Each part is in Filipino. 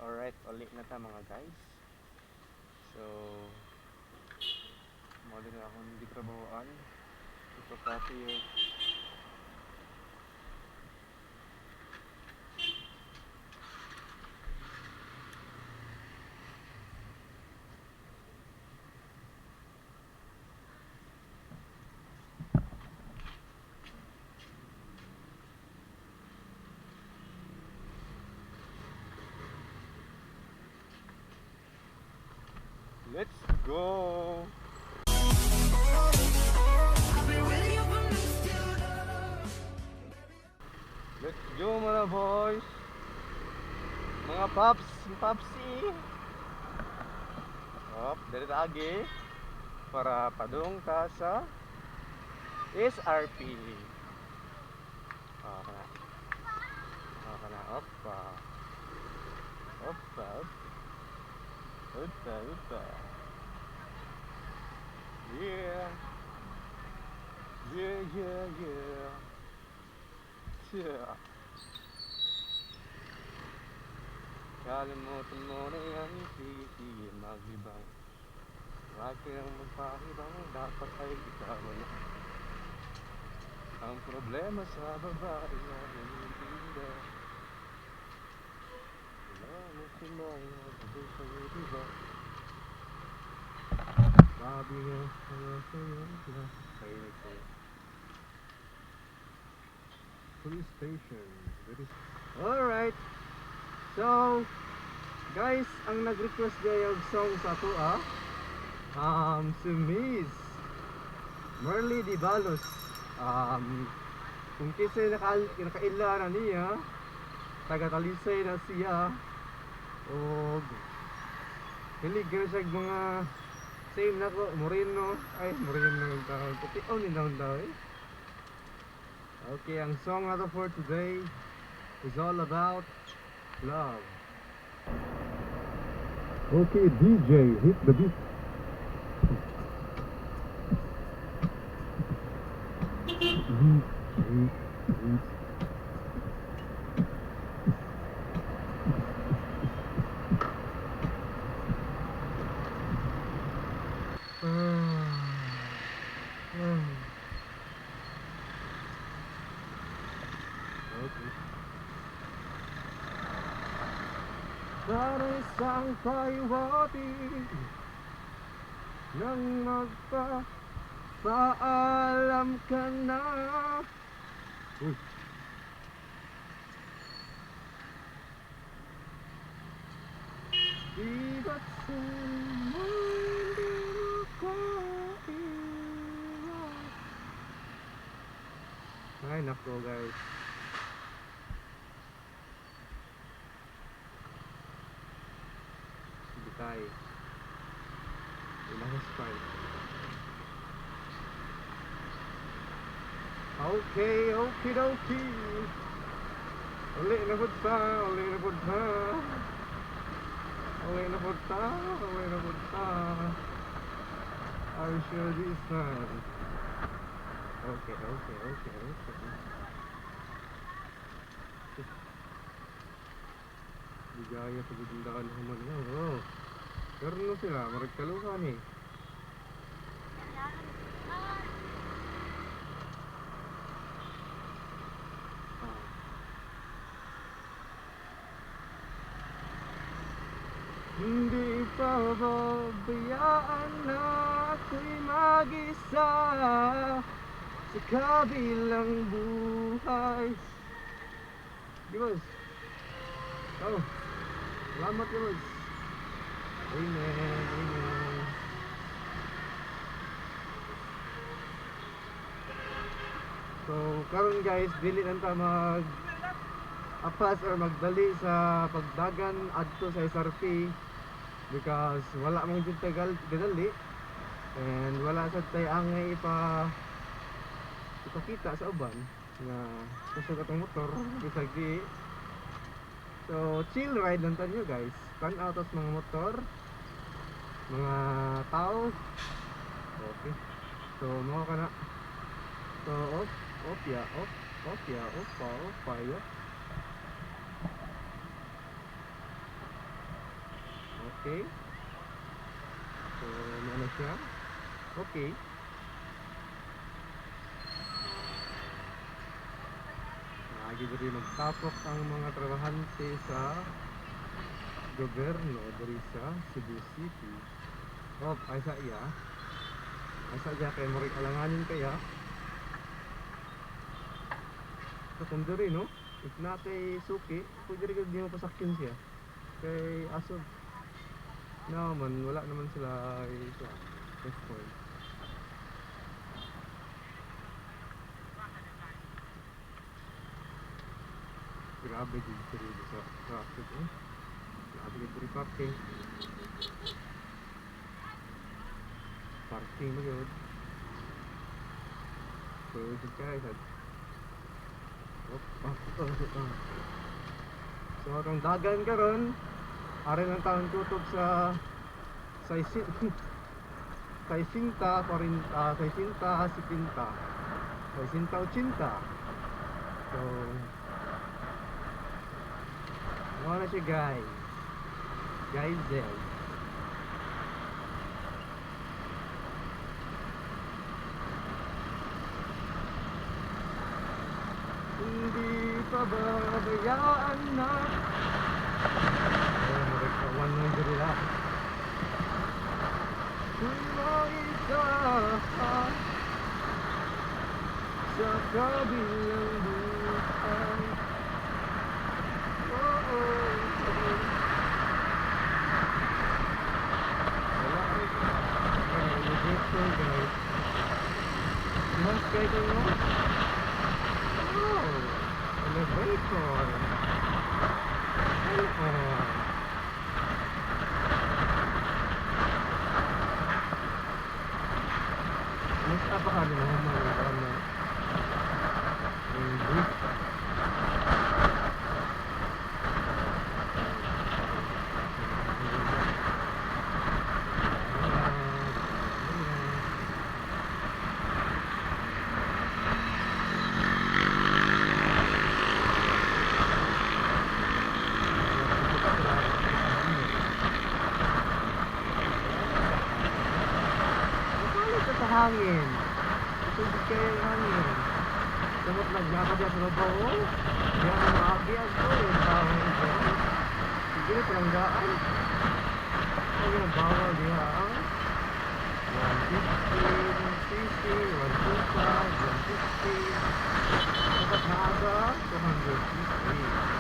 Alright, ulit na ta mga guys. So, mali na akong hindi trabahoan. Ito coffee eh. Let's go! Let's go mga boys! Mga paps, papsi! Hop, dali lagi para padung ta sa SRP. Okay na. Okay na. Opa. Opa, opa. Opa, opa. Yeah. Yeah, yeah, yeah. Yeah. Kalimutan mo na yan, sige, maglibang. Huwag kayong magpakibang, dapat ay ikaw na. Ang problema sa babae na nanitinda. Wala mo simang magagay sa'yo, diba? Sabi nga sa'yo, diba? Kainig sa'yo. Police station. Alright. So, guys, ang nag-request gayag song sa to si Miss Merly Dibalos. Kung kisay nakaila na niya, taga-talisay na siya, o hilig na siya mga same na ko, Moreno yung tawag, puti ni daw daw eh. Okay, ang song nato for today is all about love. Okay, DJ, hit the beat. Okay. Para isang pahiwati nang magpapaalam ka na. Uy. Di ba't sa'yo hindi mo ko iwan? Ay nako guys, hindi tayo ilahas pa eh. Okay, okidoki. Uli na po ta, uli na po ta. Uli na po ta, uli na po ta. Are you sure this time? Okay. Bigaya sa bigindaan naman nga, bro. Pero no sila, maragkaluhan eh. Hindi pababayaan na ako'y mag-isa sa kabilang buhay. Di boss? Oh, salamat di boss. Amen. So, karon guys, dili lang ta apas or magdali sa pagdagan adto sa SRP because wala mong jud tagal dali and wala sad tay angay ipakita sa uban nga gusto ka tong motor bisag di. So chill ride lang tanyo guys, pan out of mga motor, mga tao. Okay, so mo ka na. So off ya Okay. So, ano siya? Okay. Lagi diri magtapok ang mga trabahante sa gobyerno diri sa Cebu City. Oh, ay sa iya. Ay sa iya kay mori alanganin kaya. So kung diri no, if natay suki, pwede rin di mo pasakyan siya. Kay asod naman, wala naman sila isa. Best point. Grabe din diri sa traffic eh. Grabe din diri parking. Parking mo yun. So, yun kaya isa. So, kung dagan ka ron, ari ng taon tutok sa 60, 60, 40, 60, 70, 60, 80. So, ano na siya guys? Guys then. Hindi pa ba bayaan na one lang diri lang kung makita sa kabilang buhay. Wala rin elevator guys. Mas kayo ko no? Elevator. Mas apa kami naman mga brief. Hangin. Tubig kayo yung hangin. Samot naglakad yan sa babaw. Yan ang maagiag ko. Yung tawang ito. Sige na palanggaan. Huwag yung bawal diha ang 150, 150, 125, 150. Dapat nasa 250.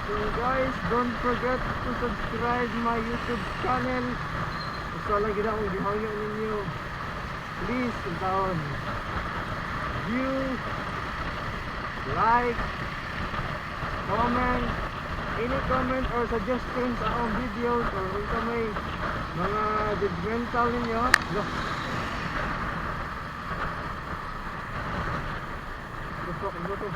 So guys, don't forget to subscribe my YouTube channel. Gusto lang gina akong gihangyo ninyo. Please, down. View, like, comment, any comment or suggestions sa akong videos or kung may mga judgmental ninyo. Look. Ano to?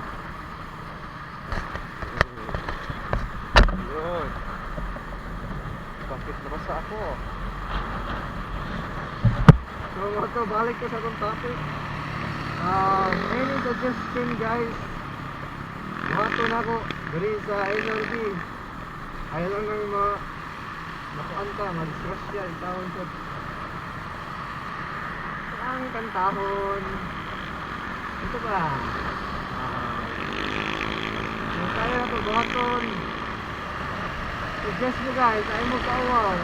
Yun. Bakit nabasa ako? So ito, balik ko sa itong topic. Any suggestion guys? Buhato na ako dari sa NLB. Ayaw lang ng mga nakuan ka, madisgrasya, itawon sa ang kantahon. Ito ba? Kaya na ito buhaton. Suggest mo guys, ayaw mo kaawal.